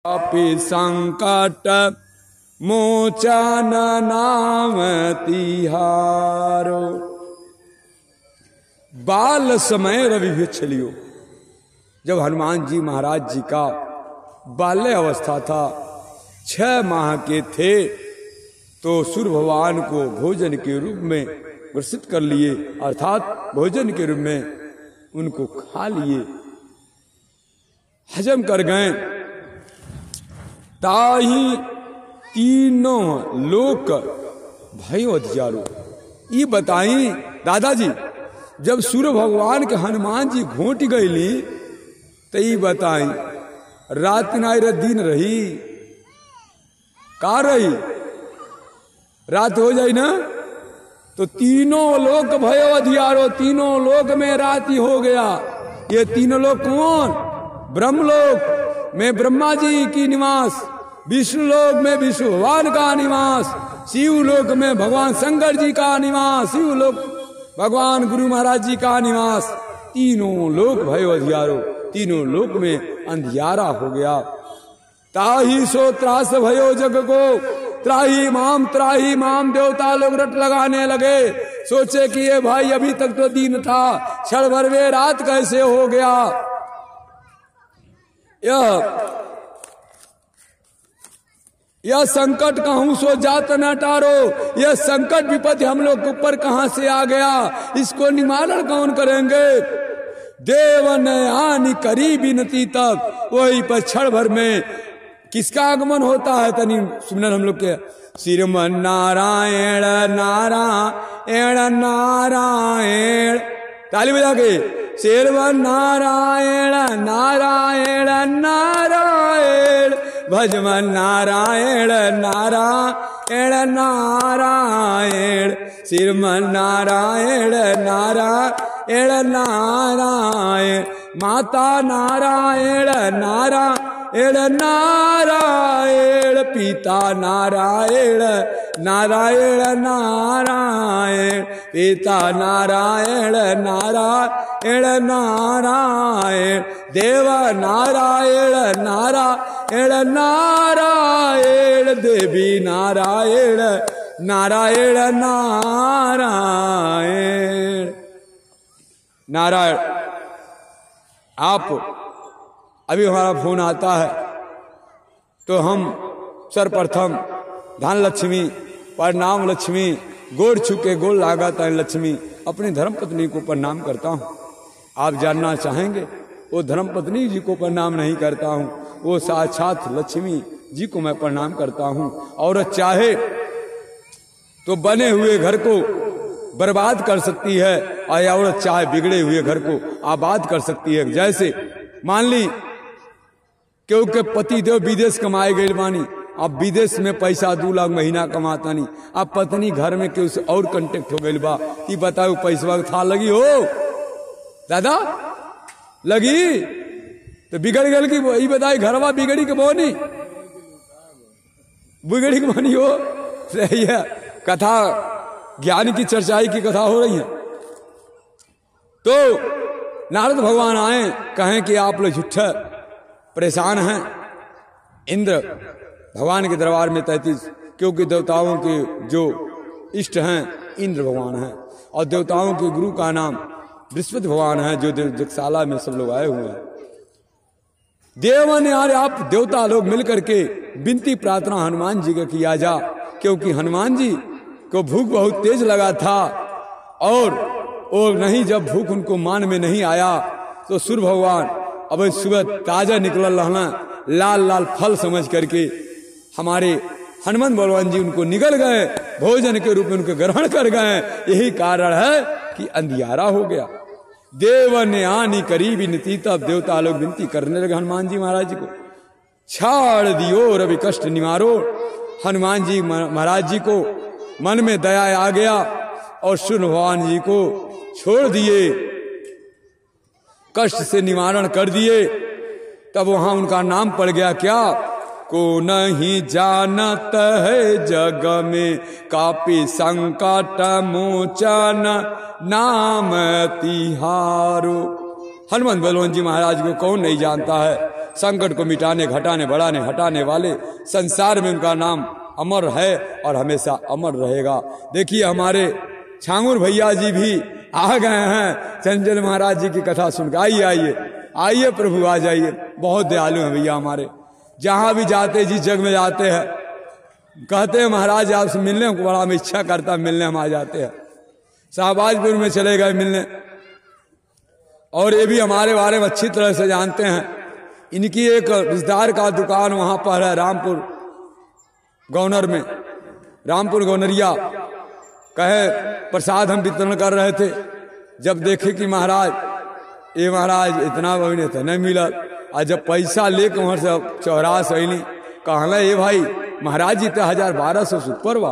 अपि संकट मोचन नाम तिहारो। बाल समय रवि भिक्ष लियो। जब हनुमान जी महाराज जी का बाल्य अवस्था था, 6 माह के थे, तो सूर्य भगवान को भोजन के रूप में ग्रसित कर लिए, अर्थात भोजन के रूप में उनको खा लिए, हजम कर गए। ताही तीनों लोक भयो अधिजारो। ये बताई दादाजी, जब सूर्य भगवान के हनुमान जी घोट गईली, तो ये बताई रात नाई दिन रही का रही, रात हो जाई ना, तो तीनों लोक भयो अधियारो, तीनों लोक में रात ही हो गया। ये तीनों लोक कौन? ब्रह्मलोक में ब्रह्मा जी की निवास, विष्णु लोक में विष्णु भगवान का निवास, शिव लोक में भगवान शंकर जी का निवास, शिव लोक भगवान गुरु महाराज जी का निवास। तीनों लोक भयो अधियारो, तीनों लोक में अंधियारा हो गया। ताही सो त्रास भयो जग को, त्राही माम देवता लोग रट लगाने लगे। सोचे कि ये भाई अभी तक तो दिन था, क्षण भर में रात कैसे हो गया। यह संकट कहूं सो जात न टारो, यह संकट विपत्ति हम लोग के ऊपर कहां से आ गया, इसको निवारण कौन करेंगे। देव नयानी करी बिनती तक, वही पर क्षण भर में किसका आगमन होता है, तनी सुनन हम लोग के। श्रीमन नारायण नारायण नारायण, ताली बजा के। श्रीमन नारायण नारायण नारायण, भजमन नारायण नारायण नारायण, श्रीमन नारायण नारायण नारायण, माता नारायण नारायण नारायण, पिता नारायण नारायण नारायण, पिता नारायण नारायण नारायण, देव नारायण नारायण नारायण, देवी नारायण नारायण नारायण नारायण। आप अभी हमारा फोन आता है तो हम सर्वप्रथम धन लक्ष्मी, प्रणाम लक्ष्मी, गोड़ छुके गोड़ लागत है लक्ष्मी, अपनी धर्म पत्नी को प्रणाम करता हूँ। आप जानना चाहेंगे, वो धर्म पत्नी जी को प्रणाम नहीं करता हूँ, वो साक्षात लक्ष्मी जी को मैं प्रणाम करता हूँ। औरत चाहे तो बने हुए घर को बर्बाद कर सकती है, और औरत चाहे बिगड़े हुए घर को आबाद कर सकती है। जैसे मान ली क्योंकि पति देव विदेश कमाए गए बानी, अब विदेश में पैसा 2 लाख महीना कमाता नहीं, अब पत्नी घर में क्यों से और कांटेक्ट हो गई बा, कि बताओ पैसा था लगी हो दादा, लगी तो बिगड़ गल की वही बताई, घरवा बिगड़ी के बोनी, बिगड़ी के बोनी हो रही है। कथा ज्ञान की चर्चाई की कथा हो रही है। तो नारद भगवान आए, कहें कि आप लोग झूठा परेशान हैं। इंद्र भगवान के दरबार में 33, क्योंकि देवताओं के जो इष्ट हैं इंद्र भगवान हैं, और देवताओं के गुरु का नाम बृहस्पति भगवान है, जो जगशाला में सब लोग आए हुए हैं। देव ने यार आप देवता लोग मिलकर के विनती प्रार्थना हनुमान जी का किया जा, क्योंकि हनुमान जी को भूख बहुत तेज लगा था, और नहीं, जब भूख उनको मान में नहीं आया तो सूर्य भगवान अब सुबह ताजा निकल रहना, लाल लाल फल समझ करके हमारे हनुमान बलवान जी उनको निगल गए, भोजन के रूप में उनको ग्रहण कर गए। यही कारण है कि अंधियारा हो गया। देव ने आनी करी विनती, तब देवता लोग विनती करने लगे हनुमान जी महाराज जी को। छाड़ दियो रवि कष्ट निवारो, हनुमान जी महाराज जी को मन में दया आ गया, और सूर्य भगवान जी को छोड़ दिए, कष्ट से निवारण कर दिए। तब वहां उनका नाम पड़ गया क्या, को नहीं जानत है जग में, कापी संकट मोचन नाम तिहारो। हनुमान बलवान जी महाराज को कौन नहीं जानता है। संकट को मिटाने, घटाने, बढ़ाने, हटाने वाले, संसार में उनका नाम अमर है और हमेशा अमर रहेगा। देखिए हमारे छांगुर भैया जी भी आ गए हैं चंचल महाराज जी की कथा सुनकर। आइए आइए आइए प्रभु आ जाइए, बहुत दयालु हैं भैया हमारे। जहां भी जाते, जिस जग में जाते हैं, कहते हैं महाराज आपसे मिलने को बड़ा में इच्छा करता, मिलने हम आ जाते हैं। शाहबाजपुर में चले गए मिलने, और ये भी हमारे बारे में अच्छी तरह से जानते हैं। इनकी एक रिश्तेदार का दुकान वहां पर है रामपुर गवर्नर में, रामपुर गवर्नरिया। कहे प्रसाद हम वितरण कर रहे थे, जब देखे कि महाराज इतना बने तो नहीं मिला, और जब पैसा लेकर वहां से चौराहा सैली कहला ये भाई महाराज जी तो 1200 से ऊपर वा।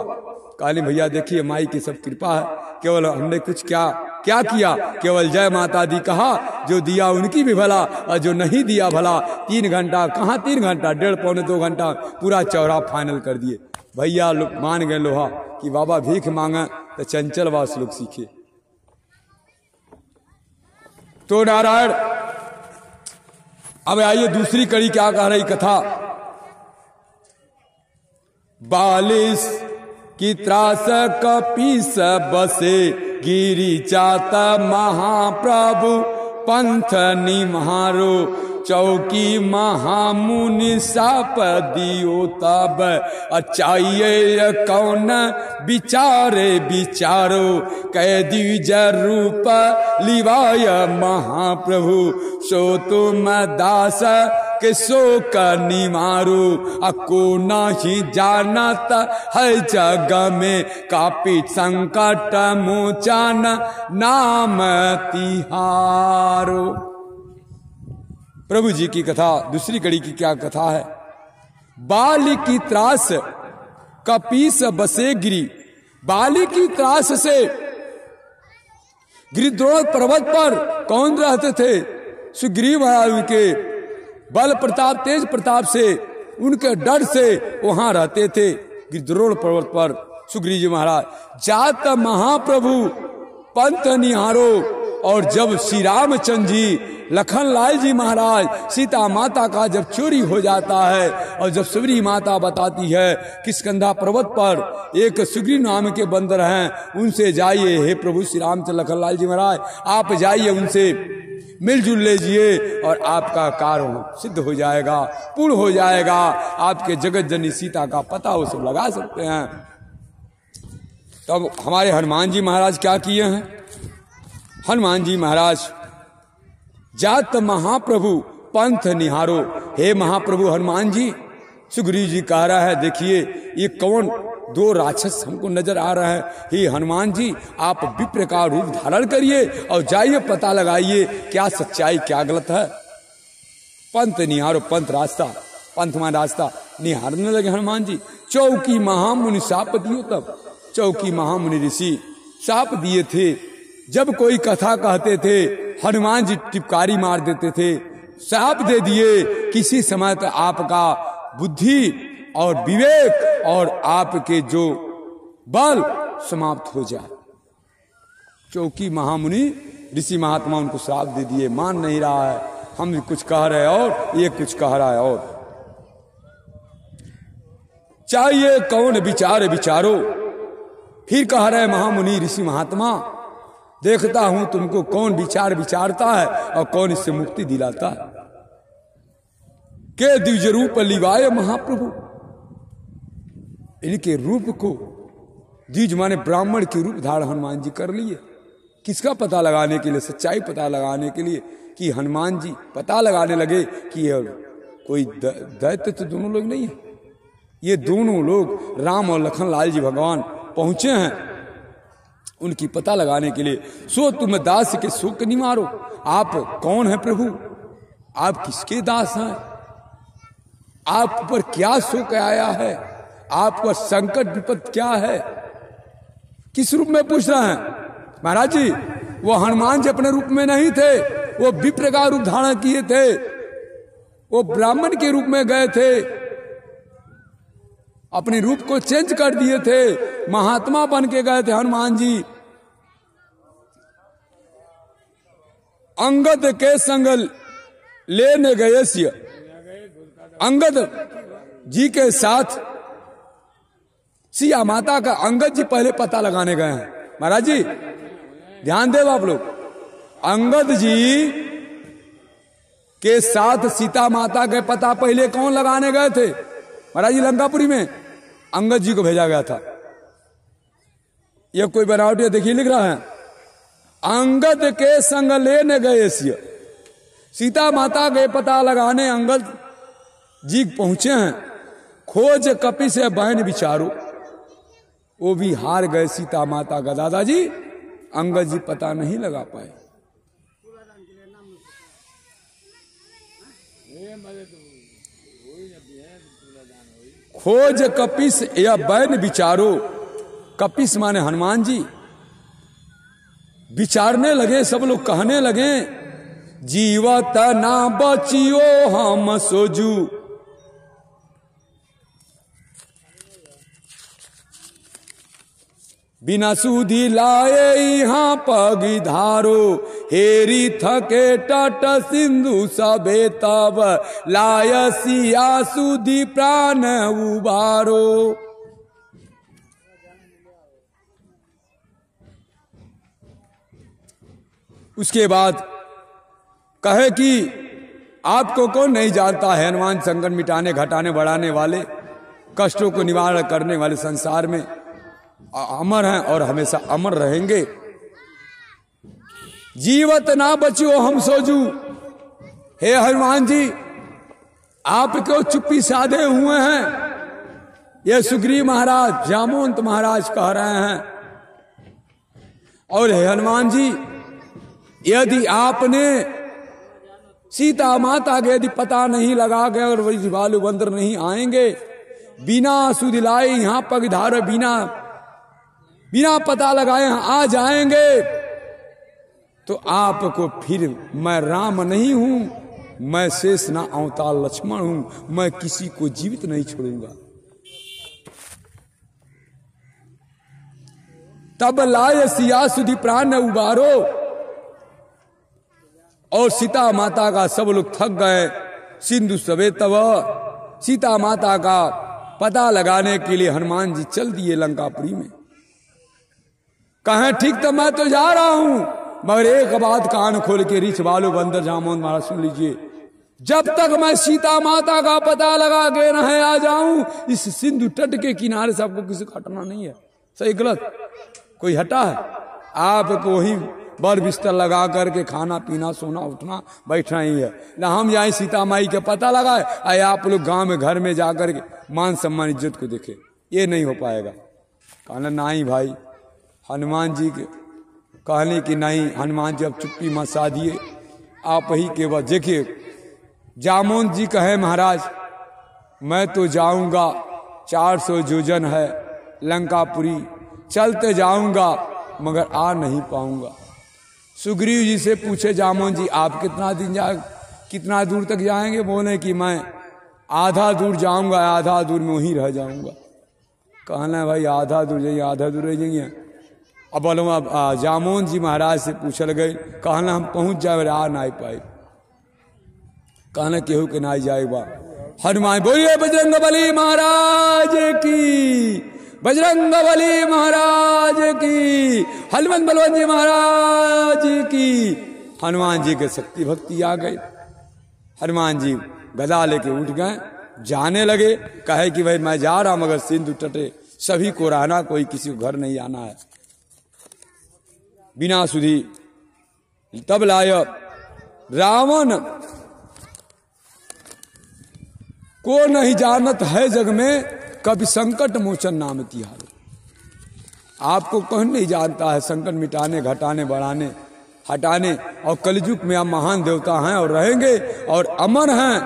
कहली भैया देखिए माई की सब कृपा है, केवल हमने कुछ क्या किया, केवल जय माता दी कहा, जो दिया उनकी भी भला और जो नहीं दिया भला। 3 घंटा, कहाँ 3 घंटा, 1.5 पौने 2 घंटा पूरा चौराहा फाइनल कर दिए। भैया मान गए लोहा कि बाबा भीख मांगा तो चंचल वास लोग सीखे। तो नारायण अब आइए दूसरी कड़ी क्या कह रही कथा। 42 की त्रास कपीस बसे गिरी चाता महाप्रभु पंथ निम्हारो चौकी महामुनि साप दियो तब चाहिए कौन विचारो कैदी जरूप लिवाय महाप्रभु सो तुम दास के शोक निमारो को नहीं जानत है जग में कापी संकट मोचन नाम तिहारो। प्रभु जी की कथा दूसरी कड़ी की क्या कथा है। बाली की त्रास कपीस बसे गिरी, बाली की त्रास से गिरिद्रोण पर्वत पर कौन रहते थे? सुग्रीव महाराज के बल प्रताप तेज प्रताप से, उनके डर से वहां रहते थे गिरिद्रोण पर्वत पर सुग्रीव जी महाराज। जात महाप्रभु पंथ निहारो, और जब श्री रामचंद्र जी लखनलाल जी महाराज सीता माता का जब चोरी हो जाता है, और जब सुग्रीव माता बताती है कि स्कंधा पर्वत पर एक सुग्रीव नाम के बंदर हैं, उनसे जाइए हे प्रभु श्री रामचंद्र लखनलाल जी महाराज, आप जाइए उनसे मिलजुल लीजिए और आपका कार्य सिद्ध हो जाएगा, पूर्ण हो जाएगा। आपके जगत जननी सीता का पता वो सब लगा सकते हैं। तब हमारे हनुमान जी महाराज क्या किए हैं? हनुमान जी महाराज जात महाप्रभु पंथ निहारो, हे महाप्रभु हनुमान जी, सुग्रीव जी कह रहा है देखिए ये कौन 2 राक्षस हमको नजर आ रहा है। हे हनुमान जी आप विप्र का रूप धारण करिए और जाइए पता लगाइए क्या सच्चाई क्या गलत है। पंथ निहारो, पंथ रास्ता, पंथ मान रास्ता निहारने लगे हनुमान जी। चौकी महामुनि साप दियो, तब चौकी महामुनि ऋषि साप दिए थे। जब कोई कथा कहते थे हनुमान जी टिपकारी मार देते थे, साप दे दिए किसी समय तो आपका बुद्धि और विवेक और आपके जो बल समाप्त हो जाए। चौकी महामुनि ऋषि महात्मा उनको श्राप दे दिए, मान नहीं रहा है, हम कुछ कह रहे और ये कुछ कह रहा है। और चाहिए कौन विचारो, फिर कह रहे महामुनि ऋषि महात्मा, देखता हूं तुमको कौन विचार विचारता है और कौन इससे मुक्ति दिलाता है। के द्विज रूप लिवाय महाप्रभु, इनके रूप को द्विज माने ब्राह्मण के रूप धारण हनुमान जी कर लिए। किसका पता लगाने के लिए? सच्चाई पता लगाने के लिए कि हनुमान जी पता लगाने लगे कि कोई दैत्य तो दोनों लोग नहीं है, ये दोनों लोग राम और लखनलाल जी भगवान पहुंचे हैं उनकी पता लगाने के लिए। सो तुम दास के शोक नहीं मारो, आप कौन है प्रभु? आप किसके दास हैं? आप पर क्या शोक आया है? आप पर संकट विपद क्या है? किस रूप में पूछ रहे हैं? महाराज जी वो हनुमान जी अपने रूप में नहीं थे, वो विप्र का रूप धारण किए थे, वो ब्राह्मण के रूप में गए थे, अपने रूप को चेंज कर दिए थे, महात्मा बन के गए थे हनुमान जी। अंगद के संग लेने गए अंगद जी के साथ सिया माता का अंगद जी पहले पता लगाने गए हैं। महाराज जी ध्यान देव आप लोग, अंगद जी के साथ सीता माता के पता पहले कौन लगाने गए थे? महाराज जी लंकापुरी में अंगद जी को भेजा गया था। यह कोई बनावट देखिए लिख रहा है, अंगद के संग लेने गए सीता माता के पता लगाने अंगद जी पहुंचे हैं। खोज कपि से बहन विचारो, वो भी हार गए सीता माता का दादाजी, अंगद जी पता नहीं लगा पाए। खोज कपिस या बैन विचारो, कपिस माने हनुमान जी, विचारने लगे, सब लोग कहने लगे जीवत ना बचियो हम सोजू। बिना सुधी लाए यहाँ पगी धारो, हेरी थके टट सिंधु सबे तब लाय सिया सुधी प्राण उबारो। उसके बाद कहे कि आपको कौन नहीं जानता है, हनुमान संकट मिटाने घटाने बढ़ाने वाले, कष्टों को निवारण करने वाले, संसार में अमर हैं और हमेशा अमर रहेंगे। जीवत ना बचियो हम सोजू, हे हनुमान जी आप क्यों चुप्पी साधे हुए हैं? ये सुग्रीव महाराज जामवंत महाराज कह रहे हैं। और हे हनुमान जी यदि आपने सीता माता के यदि पता नहीं लगा के और वही बालू बंदर नहीं आएंगे, बिना सुधिलाए यहां पगधारे, बिना पता लगाए आ जाएंगे, तो आपको फिर मैं राम नहीं हूं, मैं शेष ना अवतार लक्ष्मण हूं, मैं किसी को जीवित नहीं छोड़ूंगा। तब लाय सिया सुधी प्राण उबारो। और सीता माता का सब लोग थक गए। सिंधु सबे तब सीता माता का पता लगाने के लिए हनुमान जी चल दिए लंकापुरी में। कहें ठीक तो मैं तो जा रहा हूं, मगर एक बात कान खोल के रीछ बालू बंदर जामवंत महाराज सुन लीजिए, जब तक मैं सीता माता का पता लगा के न आ जाऊं इस सिंधु तट के किनारे से आपको किसी को हटना नहीं है। सही गलत कोई हटा है? आपको वही बर बिस्तर लगा करके खाना पीना सोना उठना बैठना ही है ना। हम जाए सीता माई के पता लगाए, आए आप लोग गांव में घर में जाकर के मान सम्मान इज्जत को देखे, ये नहीं हो पाएगा। कहना नहीं भाई, हनुमान जी के कहने की नहीं, हनुमान जी अब चुप्पी मत साधिए, आप ही के बाद देखिए। जामवंत जी कहे महाराज मैं तो जाऊंगा, 400 योजन है लंकापुरी, चलते जाऊंगा मगर आ नहीं पाऊंगा। सुग्रीव जी से पूछे जामवंत जी आप कितना दूर तक जाएंगे? बोले कि मैं आधा दूर जाऊंगा, आधा दूर में वहीं रह जाऊंगा। कहना भाई आधा दूर जाइए, आधा दूर रह जाइए। अब बोलो अब जामवंत जी महाराज से पूछल गए, कहना हम पहुंच जाए, आ नहीं पाए। कहना केहू के ना जाएगा। हनुमान बोलिए बजरंग बली महाराज की, बजरंग बली महाराज की, हनुमान बलवंत जी महाराज की। हनुमान जी के शक्ति भक्ति आ गई। हनुमान जी गदा लेके उठ गए, जाने लगे। कहे कि भाई मैं जा रहा मगर सिंधु तटे सभी को रहना, कोई किसी को घर नहीं आना है। बिना सुधी तब लाय रावण को नहीं जानत है जग में, कभी संकट मोचन नाम तिहारो। आपको कौन नहीं जानता है संकट मिटाने घटाने बढ़ाने हटाने, और कलयुग में आप महान देवता हैं और रहेंगे और अमर हैं।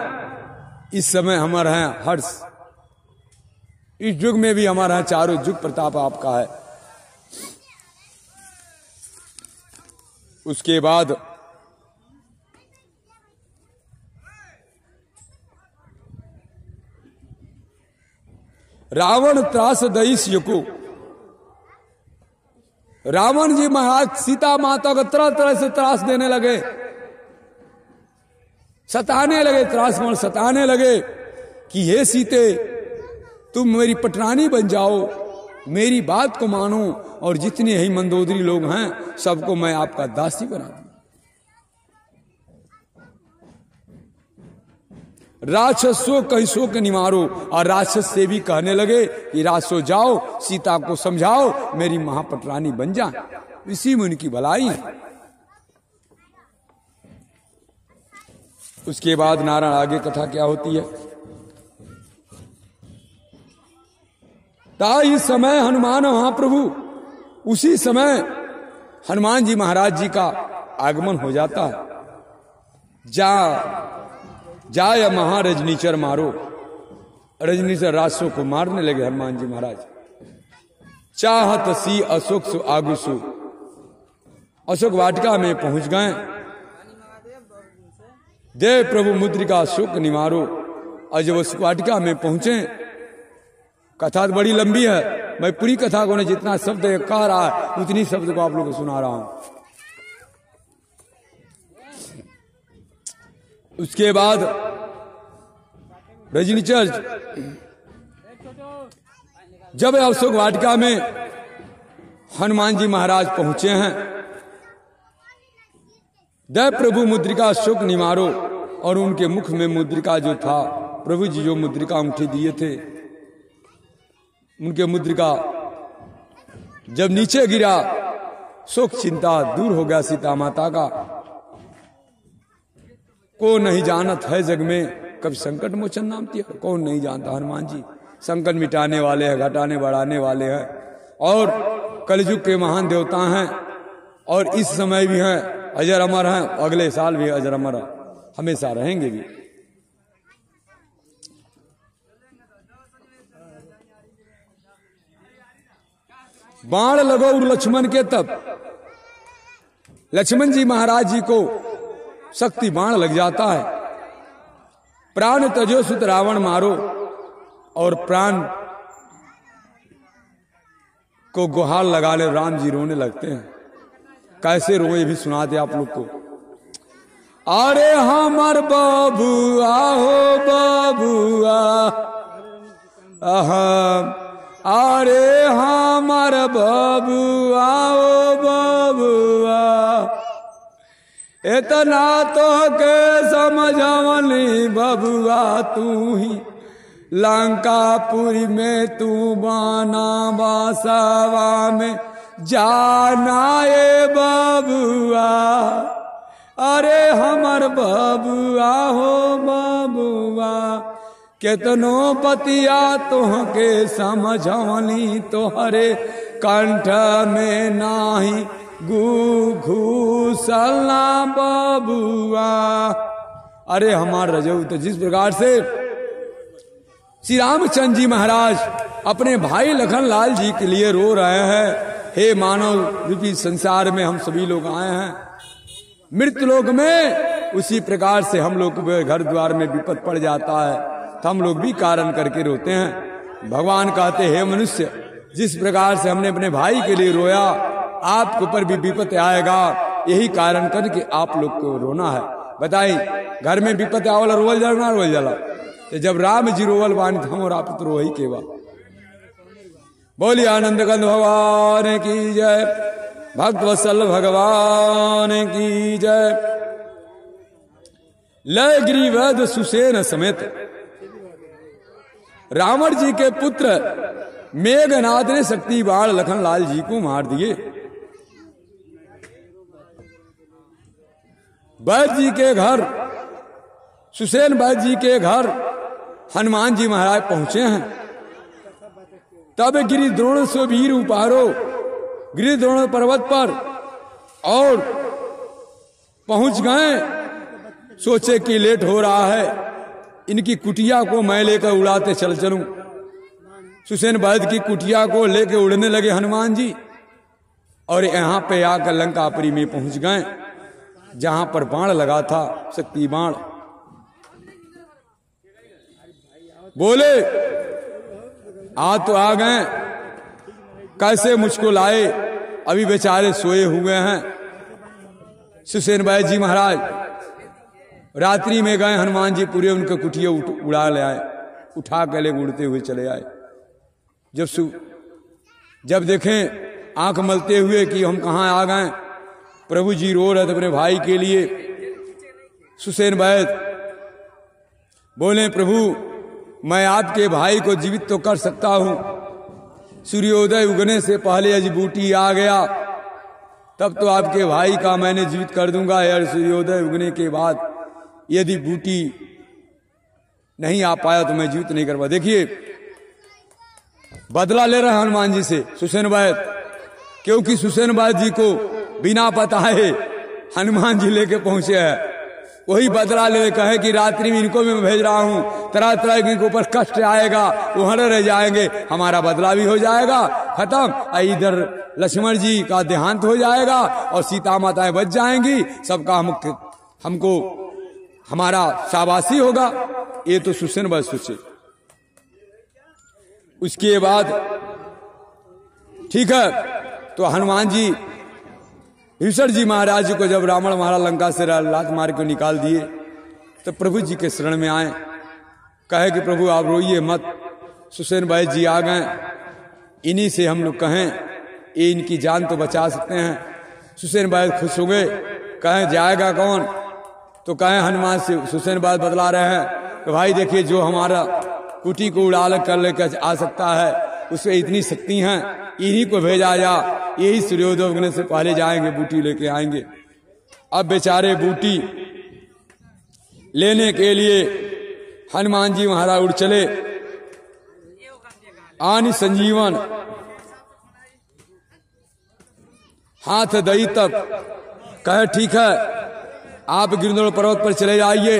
इस समय अमर हैं, हर्ष इस युग में भी अमर हैं, चारों युग प्रताप आपका है। उसके बाद रावण त्रास दईस को, रावण जी महाराज सीता माता को तरह तरह से त्रास देने लगे, सताने लगे, त्रास में सताने लगे। कि हे सीते, तुम मेरी पटरानी बन जाओ, मेरी बात को मानो, और जितने ही मंदोदरी लोग हैं सबको मैं आपका दासी बना दूं। राक्षसों कहिसो के निमारो, और राक्षस से भी कहने लगे कि राक्षसो जाओ, सीता को समझाओ मेरी महापटरानी बन जाए, इसी में उनकी भलाई है। उसके बाद नारायण आगे कथा क्या होती है। ताई समय हनुमान महाप्रभु, उसी समय हनुमान जी महाराज जी का आगमन हो जाता है। जाय महारजनीचर मारो, रजनीचर राक्षसों को मारने लगे हनुमान जी महाराज। चाहत सी अशोक सु आगुसु, अशोक वाटिका में पहुंच गए। देव प्रभु मुद्रिका शोक निवारो, और जब अशोक वाटिका में पहुंचे, कथा तो बड़ी लंबी है, मैं पूरी कथा को ने जितना शब्द कह रहा है उतनी शब्द को आप लोगों को सुना रहा हूं। उसके बाद रजनीचर जब अशोक वाटिका में हनुमान जी महाराज पहुंचे हैं, दय प्रभु मुद्रिका शोक निवारो, और उनके मुख में मुद्रिका जो था, प्रभु जी जो मुद्रिका अंगूठे दिए थे, उनके मुद्रिका जब नीचे गिरा, शोक चिंता दूर हो गया सीता माता का। को नहीं जानत है जग में, कभी संकट मोचन नाम दिया, कौन नहीं जानता हनुमान जी संकट मिटाने वाले हैं, घटाने बढ़ाने वाले हैं, और कलयुग के महान देवता हैं, और इस समय भी हैं, अजर अमर हैं, अगले साल भी अजर अमर हमेशा रहेंगे भी। बाण लगो लक्ष्मण के, तब लक्ष्मण जी महाराज जी को शक्ति बाण लग जाता है। प्राण तजो सुत रावण मारो, और प्राण को गुहार लगा ले राम जी रोने लगते हैं। कैसे रोए भी सुना दे आप लोग को। अरे हमर बबुआ हो बबुआ, अरे हमर बबुआ हो बबुआ, इतना तो के समझवनी बबुआ तू ही, लंकापुरी में तू बाना बासावा में जाना ए बबुआ, अरे हमर बबुआ हो बबुआ, केतनो पतिया तोहके समझवनी, तोहरे कंठ में नाही घूसलना बबुआ। अरे हमार रजऊ, तो जिस प्रकार से श्री रामचंद्र जी महाराज अपने भाई लखन लाल जी के लिए रो रहे हैं, हे मानव रूपी संसार में हम सभी लोग आए हैं मृत्यु लोक में, उसी प्रकार से हम लोग के घर द्वार में विपद पड़ जाता है, तो हम लोग भी कारण करके रोते हैं। भगवान कहते हे मनुष्य, जिस प्रकार से हमने अपने भाई के लिए रोया, आपके ऊपर भी विपत्ति आएगा, यही कारण करके आप लोग को रोना है। बताई घर में विपत्ति आवला रोवल जाला, रोवल जाला, तो जब राम जी रोवल बानी हम और आप तो रो ही केवा। बोलिए आनंद कंद भगवान की जय, भक्त वत्सल भगवान की जय। लय गिरिवध सुसेन समेत रावण जी के पुत्र मेघनाथ ने शक्ति बाण लखन लाल जी को मार दिए। वैद्य जी के घर, सुसेन वैद्य जी के घर हनुमान जी महाराज पहुंचे हैं। तब गिरिद्रोण से वीर उपारो, गिरिद्रोण पर्वत पर और पहुंच गए। सोचे कि लेट हो रहा है, इनकी कुटिया को मैं लेकर उड़ाते चल चलूं। सुसेन वैद्य की कुटिया को लेकर उड़ने लगे हनुमान जी, और यहां पे आकर लंकापुरी में पहुंच गए, जहां पर बाण लगा था, शक्ति बाण। बोले आ तो आ गए, कैसे मुझको लाए, अभी बेचारे सोए हुए हैं। सुसेन वैद्य जी महाराज रात्रि में गए, हनुमान जी पूरे उनके कुटिया उड़ा ले आए। उठा के ले उड़ते हुए चले आए। जब देखें आंख मलते हुए कि हम कहाँ आ गए, प्रभु जी रो रहे थे अपने भाई के लिए। सुसेन वैद बोले, प्रभु मैं आपके भाई को जीवित तो कर सकता हूं, सूर्योदय उगने से पहले यदि बूटी आ गया तब तो आपके भाई का मैंने जीवित कर दूंगा, यार सूर्योदय उगने के बाद यदि बूटी नहीं आ पाया तो मैं जीवित नहीं कर पाया। देखिए बदला ले रहे हनुमान जी से सुसेन वैद, क्योंकि सुसेन वैद जी को बिना पता है हनुमान जी लेके पहुंचे हैं। वही बदला ले कहे कि रात्रि में इनको भी मैं भेज रहा हूं, तरह तरह के इनके ऊपर कष्ट आएगा, वो हरे रह जाएंगे, हमारा बदला भी हो जाएगा खत्म, इधर लक्ष्मण जी का देहांत हो जाएगा और सीता माताएं बच जाएंगी, सबका हमको हमारा शाबाशी होगा। ये तो सुसेन वैद सोचे। उसके बाद ठीक है, तो हनुमान जी विभीषण जी महाराज जी को जब रावण महाराज लंका से लात मार के निकाल दिए तो प्रभु जी के शरण में आए, कहे कि प्रभु आप रोइए मत, सुसेन वैद जी आ गए, इन्हीं से हम लोग कहें ये इनकी जान तो बचा सकते हैं। सुसेन वैद खुश हो गए, कहें जाएगा कौन, तो कहें हनुमान से सुसेन वैद बतला रहे हैं तो भाई देखिए जो हमारा कुटी को उड़ा कर लेकर आ सकता है उसमें इतनी शक्ति हैं, इन्हीं को भेजा जा, यही सूर्योदय उगने से पहले जाएंगे, बूटी लेके आएंगे। अब बेचारे बूटी लेने के लिए हनुमान जी महाराज उड़ चले। आनि संजीवन हाथ दई तब कहे ठीक है आप गिरधर पर्वत पर चले जाइए,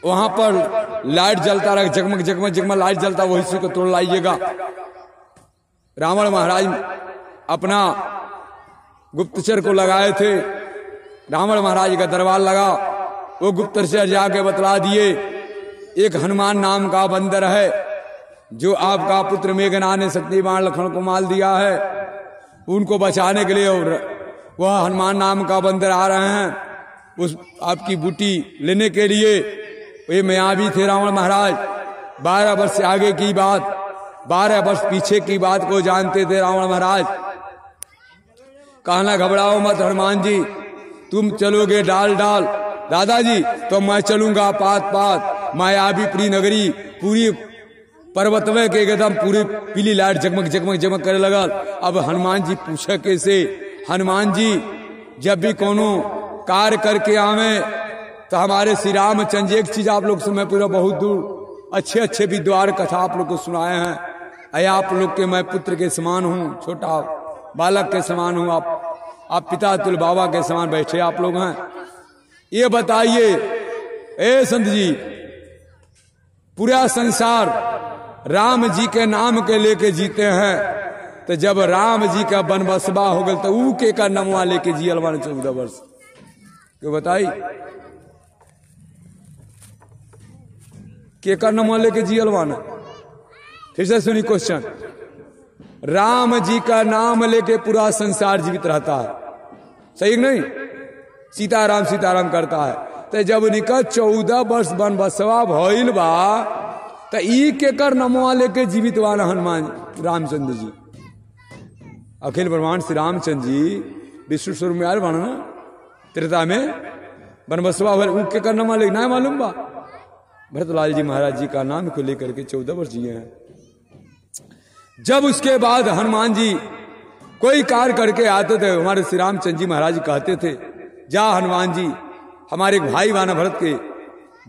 वहां पर लाइट जलता रहे, जगमग जगमग जगमग लाइट जलता, वही से को तोड़ लाइएगा। रावण महाराज अपना गुप्तचर को लगाए थे, रावण महाराज का दरबार लगा, वो गुप्तचर जाके बतला दिए एक हनुमान नाम का बंदर है जो आपका पुत्र मेघनाद ने शक्तिमान लखन को मार दिया है, उनको बचाने के लिए और वह हनुमान नाम का बंदर आ रहे हैं उस आपकी बूटी लेने के लिए। ये मायावी थे रावण महाराज, 12 वर्ष से आगे की बात, 12 वर्ष पीछे की बात को जानते थे रावण महाराज। कहना घबराओ मत हनुमान जी, तुम चलोगे डाल डाल दादाजी तो मैं चलूंगा पात पात, मायावी प्री नगरी पूरी पर्वतवे के एकदम पूरी पीली लाइट जगमग जगमग जगमग करे लगा। अब हनुमान जी पूछे कैसे, हनुमान जी जब भी कोनो कार्य करके आवे तो हमारे श्री रामचंद्र एक चीज आप लोग से मैं पूरा बहुत दूर अच्छे अच्छे विद्वान कथा आप लोग को सुनाए हैं, अय आप लोग के मैं पुत्र के समान हूँ, छोटा बालक के समान हूँ, आप पिता तुल बाबा के समान बैठे आप लोग हैं। ये बताइए ए संत जी, पूरा संसार राम जी के नाम के लेके जीते हैं, तो जब राम जी का बनबसबा हो गया तो ऊ के का नमवा लेके जियल बन 14 वर्ष क्यों बताई, के का नमवा लेके जियल बना। फिर से सुनी क्वेश्चन, राम जी का नाम लेके पूरा संसार जीवित रहता है, सही नहीं, सीताराम करता है, तो जब निकल 14 वर्ष बनबसवा भइल बा तो ई के कर नमवा लेके जीवित वाला हनुमान रामचंद्र जी, अखिल ब्रह्मांड श्री रामचंद्र जी विष्णु स्वरूप में आए बना ना त्रेता में बनबसवा भइल, के कर नमवा लेके ना मालूम बा। भरतलाल जी महाराज जी का नाम को लेकर के 14 वर्ष जिए हैं। जब उसके बाद हनुमान जी कोई कार्य करके आते थे, हमारे श्री रामचंद्र जी महाराज जी कहते थे जा हनुमान जी, हमारे भाई बाना भरत के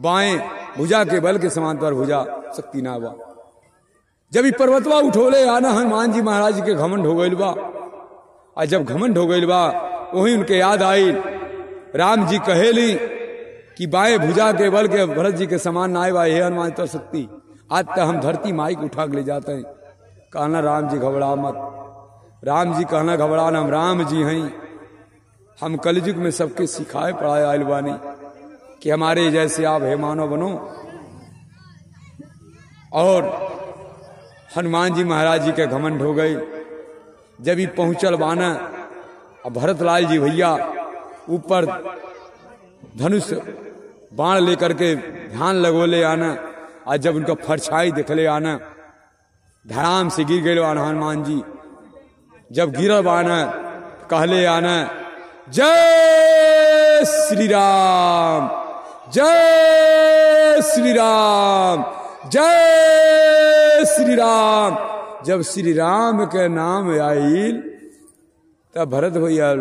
बाएं भुजा के बल के समांतर भुजा शक्ति ना बा। जब ये पर्वतवा उठोले आना हनुमान जी महाराज जी के घमंड हो गइल बा, और जब घमंड हो गइल बा वही उनके याद आई, राम जी कहेली कि बाएं भुजा के बल के भरत जी के समान ना आए, हे हनुमान तो शक्ति आज तक हम धरती माई को उठा के ले जाते हैं। कहना राम जी घबरा मत, राम जी कहना घबराना, हम राम जी हैं, हम कलयुग में सबके सिखाए पढ़ाए आयल बानी कि हमारे जैसे आप हे मानव बनो। और हनुमान जी महाराज जी के घमंड हो गए। जब ही पहुंचल बाना, अब भरतलाल जी भैया ऊपर धनुष बाण लेकर के ध्यान लगोले आना, आज जब उनका फरछाई देखले आना धड़ाम से गिर गए हनुमान जी। जब गिरब आना कहले आना जय श्री राम, जय श्री राम, जय श्री राम। जब श्री राम के नाम आइल तब भरत भैया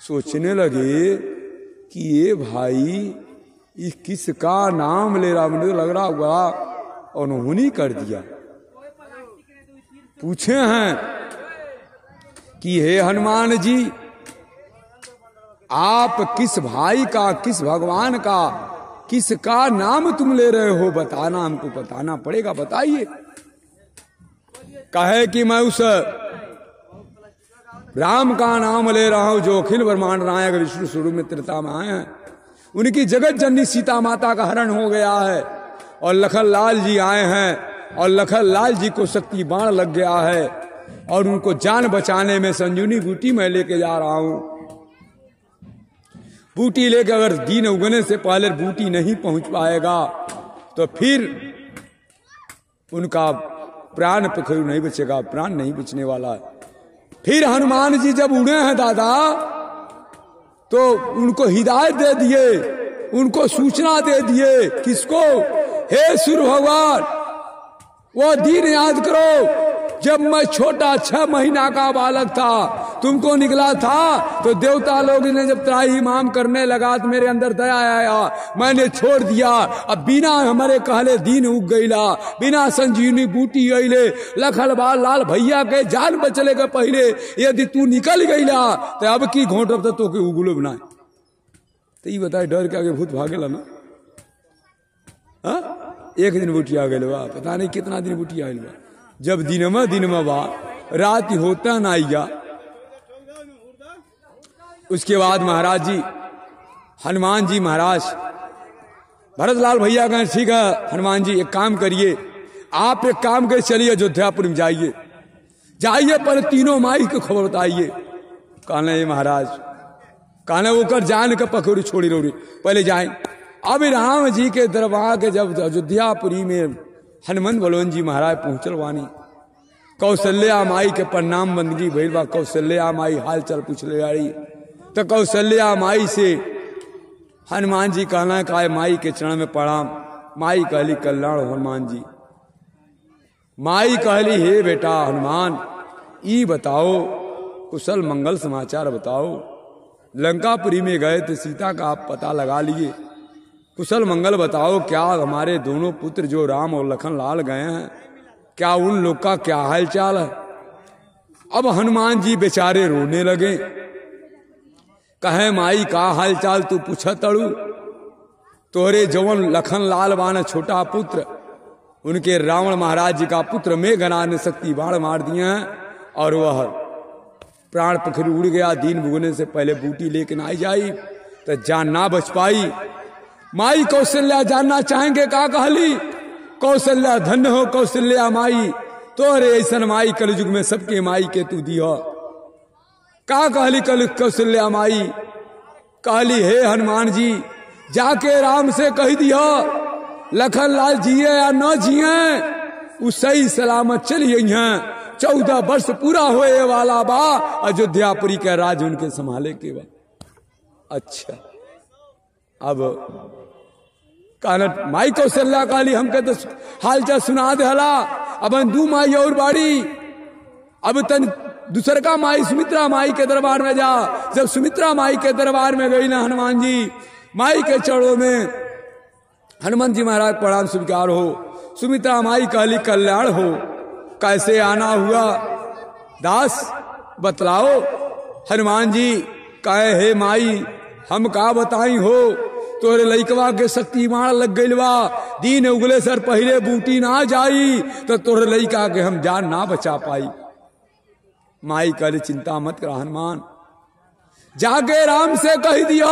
सोचने लगे कि ये भाई ये किसका नाम ले रहा, मुझे लग रहा होगा और उन्होंने कर दिया। पूछे हैं कि हे हनुमान जी आप किस भाई का, किस भगवान का, किसका नाम तुम ले रहे हो, बताना, हमको बताना पड़ेगा, बताइए। कहे कि मैं उस राम का नाम ले रहा हूं जो अखिल ब्रह्मांड नायक विष्णु स्वरूप में त्रेता में आए हैं। उनकी जगत जननी सीता माता का हरण हो गया है और लखन लाल जी आए हैं और लखन लाल जी को शक्ति बाण लग गया है और उनको जान बचाने में संजीवनी बूटी मैं लेके जा रहा हूं। बूटी लेकर अगर दिन उगने से पहले बूटी नहीं पहुंच पाएगा तो फिर उनका प्राण पखरू नहीं बचेगा, प्राण नहीं बचने वाला है। फिर हनुमान जी जब उड़े हैं दादा तो उनको हिदायत दे दिए, उनको सूचना दे दिए। किसको? हे सूर्य भगवान वो दिन याद करो जब मैं छोटा 6 महीना का बालक था, तुमको निकला था तो देवता लोग ने जब त्राही माम करने लगा तो मेरे अंदर दया आया, मैंने छोड़ दिया। अब बिना हमारे कहले दिन उग गईला, बिना संजीवनी बूटी अइले, लखल बाल लाल भैया के जान बचले के पहले यदि तू निकल गईला तो अब की घोट अब तो के उगुलो बनाए। तो ये बताए डर के आगे भूत भागेला ना। एक दिन बूटी आ गई बा, पता नहीं कितना दिन बूटी आयल बा। जब दिनमा बा रात होता ना आइया। उसके बाद महाराज जी हनुमान जी महाराज भरतलाल भैया कहें ठीक है हनुमान जी एक काम करिए, आप एक काम कर चलिए अयोध्यापुर में जाइए, जाइए पर तीनों माई को खबर बताइए। कहना ये महाराज कहना वो कर जान के पकड़ी छोड़ी रोड़ी पहले जाए। अब राम जी के दरबार के जब अयोध्यापुरी में हनुमान बलवन जी महाराज पहुंचल वानी, कौशल्या माई के प्रणाम बंदगी भइल बा। कौशल्या माई हाल चाल पूछ ले रही तो कौशल्या माई से हनुमान जी कहना का माई के चरण में प्रणाम। माई कहली कल्याण हनुमान जी। माई कहली हे बेटा हनुमान ई बताओ कुशल मंगल समाचार बताओ। लंकापुरी में गए तो सीता का आप पता लगा लिए, कुशल मंगल बताओ। क्या हमारे दोनों पुत्र जो राम और लखन लाल गए हैं क्या उन लोग का क्या हाल चाल है? अब हनुमान जी बेचारे रोने लगे, कहे माई का हाल चाल तू पूछा तड़ू? तोरे जवन लखन लाल बाण छोटा पुत्र, उनके रावण महाराज जी का पुत्र मेघनाद ने शक्ति बाण मार दिए हैं और वह प्राण पखरी उड़ गया। दिन भुगने से पहले बूटी लेके आई जाई तो जान ना बच पाई। माई कौशल्या जानना चाहेंगे का कहली? कौशल्या धन्य हो कौशल्या माई, तोरे ऐसन माई कलयुग में सबके माई के तू दी हो। का कहली कौशल्या माई? कहली हे हनुमान जी जाके राम से कह दिया लखन लाल जिए या न जिए वो सही सलामत चलिए। 14 वर्ष पूरा होए वाला बा, अयोध्यापुरी के राज उनके संभाले के बा। अच्छा अब कहना माई कौशल्या काली हमके तो हाल चाल सुना दे हला। अब दू माई और बाड़ी, अब तन दूसर का माई सुमित्रा माई के दरबार में जा। जब सुमित्रा माई के दरबार में गई ना हनुमान जी, माई के चरणों में हनुमान जी महाराज प्रणाम स्वीकार हो। सुमित्रा माई कहली कल्याण हो, कैसे आना हुआ दास बतलाओ। हनुमान जी कहे हे माई हम का बताई हो, तोरे लइकवा के शक्तिमान लग गइल बा, दिन उगले सर पहले बूटी ना जाई तो तोरे लइका के हम जान ना बचा पाई। माई कहली चिंता मत कर हनुमान, जाके राम से कह दिया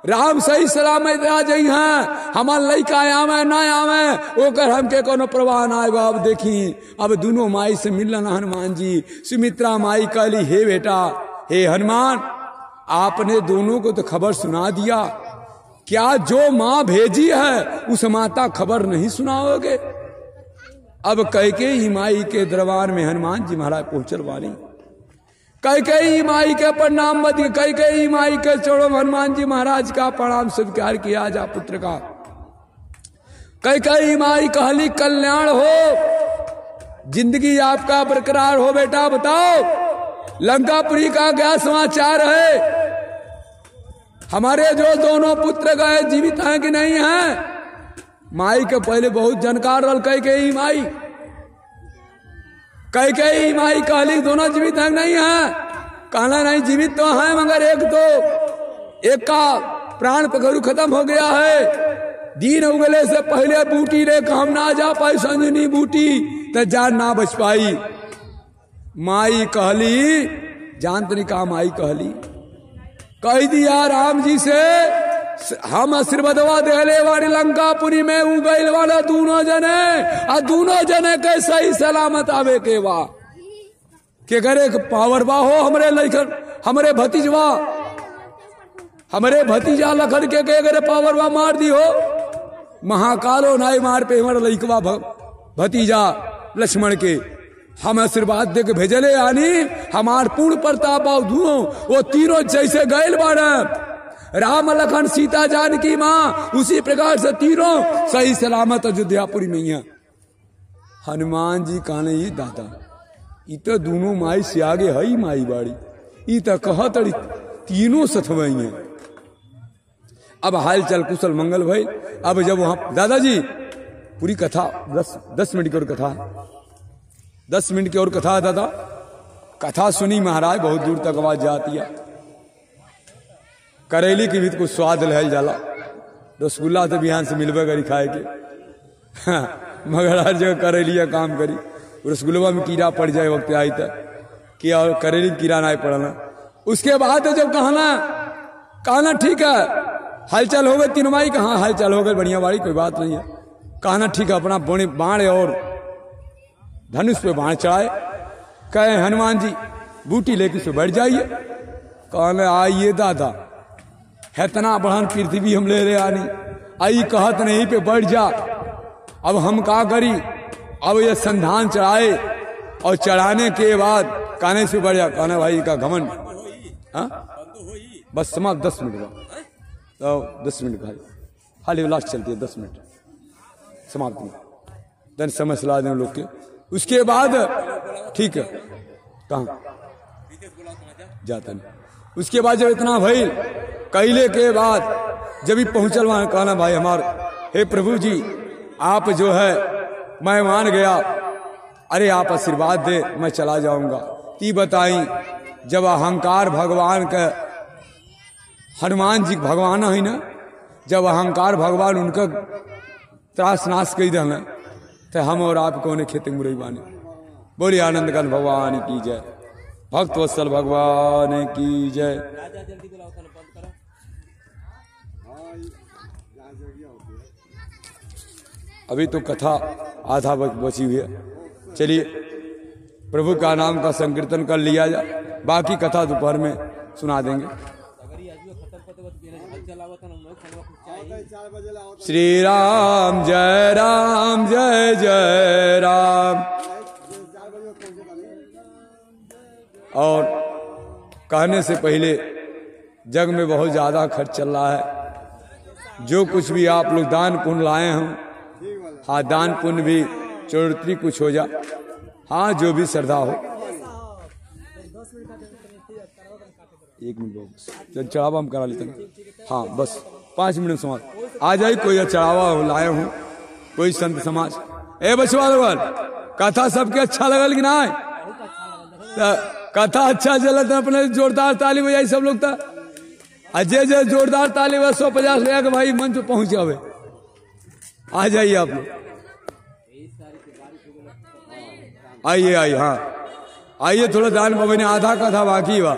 राम सही सलामत आ जाई हैं, हमार लइका आवे ना आवे ओकर हमके कोनो प्रवाह ना आएगा। अब देखी अब दोनों माई से मिलन हनुमान जी। सुमित्रा माई कहली हे बेटा हे हनुमान आपने दोनों को तो खबर सुना दिया, क्या जो माँ भेजी है उस माता खबर नहीं सुनाओगे? अब कैकेयी माई के दरबार में हनुमान जी महाराज पहुंचल वाली। कैकेयी माई के प्रणाम बद, कैकेयी माई के चरणों में हनुमान जी महाराज का प्रणाम स्वीकार किया जा पुत्र का। कैकेयी माई कहली कल्याण हो, जिंदगी आपका बरकरार हो बेटा। बताओ लंकापुरी का क्या समाचार है? हमारे जो दोनों पुत्र गए जीवित हैं कि नहीं हैं? माई के पहले बहुत जानकार रल कैकेयी माई। कैकेयी माई कहली दोनों जीवित हैं नहीं हैं? कहना नहीं जीवित तो हैं, मगर एक का प्राण पखरू खत्म हो गया है। दिन उगले से पहले बूटी रे हम ना जा पाई, संजनी बूटी तो जान ना बच पाई। माई कहली, जान तनी का माई कहली, कह दिया राम जी से हम आशीर्वादवा देले वाली लंकापुरी में उगैल वाला दोनों जने, और दोनों जने के सही सलामत आवे के बा। के करे पावर बा हो हमरे लखन, हमरे भतीजवा, हमरे भतीजा लखन के करे पावर बा मार दी हो। महाकालो नाई मार पे हमारा लइकवा भतीजा लक्ष्मण के हम आशीर्वाद दे के भेजले, यानी हमार पूर्ण प्रताप धुओं वो तीनों जैसे गैल बाड़ा, राम लखन सीता जानकी माँ, उसी प्रकार से तीनों सही सलामत अयोध्यापुरी में है। हनुमान जी कहने ही दादा इ तो दोनों माई से आगे है माई बाड़ी, इ तो कहत तीनों सथवई है। अब हाल चल कुशल मंगल भाई। अब जब वहां दादाजी पूरी कथा 10 मिनट की और कथा, 10 मिनट की और कथा दादा, कथा सुनी महाराज बहुत दूर तक आवाज जाती है। करेली की भी कुछ स्वाद लहल जाला, रसगुल्ला तो बिहान से मिलवे करी खाए के। मगर हर जगह करेलिया काम करी, रसगुल्ला में कीड़ा पड़ जाए वक्त आई तक कि और करेली कीड़ा ना पड़ना। उसके बाद जब कहना ठीक है हालचाल हो गए, तीन माई कहाँ हालचाल हो गए बढ़िया बाड़ी, कोई बात नहीं है। कहना ठीक है, अपना बाण और धनुष पे बाण चढ़ाए, कहे हनुमान जी बूटी लेके से बैठ जाइए। कहने आइए दादा, इतना बढ़न पृथ्वी हम ले रहे आनी, आई कहत नहीं पे बैठ जा। अब हम का करी? अब ये संधान चढ़ाए और चढ़ाने के बाद कहने से बढ़ जा। कहने भाई का घमंड, बस समाप्त 10 मिनट बाद, तो 10 मिनट खाली लास्ट चलती है 10 मिनट समाप्त में, दिन समय सलाह दें लोग के। उसके बाद ठीक है कहाँ जाता नहीं। उसके बाद जब इतना भइल कैले के बाद जब ही पहुंचल वहां, कहना भाई हमार हे प्रभु जी आप जो है मैं मान गया, अरे आप आशीर्वाद दे मैं चला जाऊंगा। ती बताई जब अहंकार भगवान का, हनुमान जी भगवान है ना, जब अहंकार भगवान उनका त्रास नाश कर देना तो हम और आप कौन खेती मुरई बानी। बोलिए आनंद कांद भगवान की जय, भक्त वत्सल भगवान की जय। अभी तो कथा आधा बची हुई है, चलिए प्रभु का नाम का संकीर्तन कर लिया जाए, बाकी कथा दोपहर में सुना देंगे। श्री राम जय राम जय जय राम। और कहने से पहले जग में बहुत ज्यादा खर्च चल रहा है, जो कुछ भी आप लोग दान पुण्य लाए हों, हाँ दान पुण्य भी चोरत्री कुछ हो जा, हाँ जो भी श्रद्धा हो। 1 मिनट चढ़ावा हम करा लेते हैं, हाँ बस 5 मिनट समाज आ जाए। कोई चढ़ावा लाए हूँ, कोई संत समाज। ए बचवा लोगन कथा सबके अच्छा लगल कि ना? कथा अच्छा चलत है, अपने जोरदार ताली बजाई सब लोग। अजय जय जोरदार ताली बस 150 लगा के भाई मंच पे पहुंच जावे। आ जाइए आप लोग, आइए आइए, हाँ आइए थोड़ा दान बाबा ने आधा कथा बाकी बा।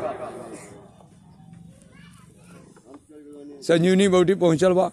संजीवनी बौटी पहुंचल बा।